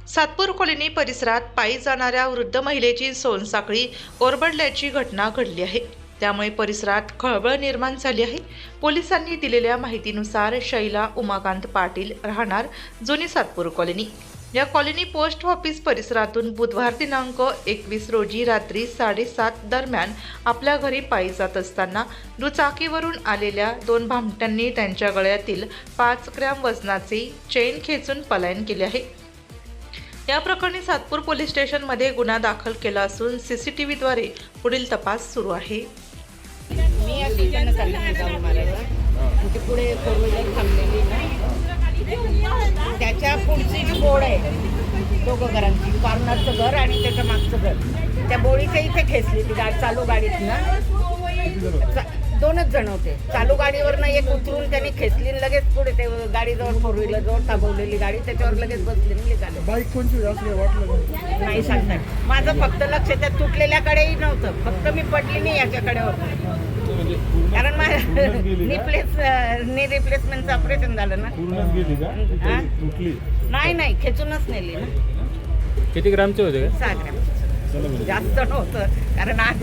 Satpur colony परिसरात पायी जाणाऱ्या वृद्ध महिलेची सोनसाखळी ओरबडल्याची घटना घडली आहे. त्यामुळे परिसरात खळबळ निर्माण झाली आहे. पोलिसांनी दिलेल्या माहितीनुसार शैला उमाकांत पाटील, राहणार जुनी सातपूर कॉलनी, या कॉलनी पोस्ट ऑफिस परिसरातून बुधवार दिनांक 21 रोजी रात्री 7:30 दरम्यान आपल्या घरी पायी जात असताना दुचाकीवरून आलेल्या 2 भामट्यांनी त्यांच्या गळ्यातील 5 ग्रॅम वजनाचे चेन खेचून पलायन केले आहे. या प्रकरणी सातपूर पोलीस स्टेशनमध्ये गुन्हा दाखल केला असून सीसीटीव्हीद्वारे पुढील तपास सुरू आहे. मी या ठिकाणी चालली जाऊन मारायला म्हणजे पुढे फोर व्हीलर थांबलेली ना, त्याच्या पुढची जी बोर्ड आहे 2 घरांची, कॉर्नरचं घर आणि त्याच्या मागचं घर, त्या बोळीच्या इथे खेचली ती गाडी. चालू गाडीत ना 2च जण होते. चालू गाडीवरनं एक उतरून त्यांनी खेचली, लगेच पुढे ते गाडीजवळ फोर व्हीलर जवळ थांबवलेली गाडी, त्याच्यावर लगेच बसले निघाले. बाईक कोणती असं वाटलं नाही सांगतात. माझं फक्त लक्ष त्या तुटलेल्याकडेही नव्हतं, फक्त मी पडली नाही याच्याकडे होतं, कारण माझं रिप्लेसमेंटचं ऑपरेशन झालं ना. नाही खेचूनच नेली ना. किती ग्रामचे होते? 6 ग्रॅम. जास्त नव्हतं, कारण आज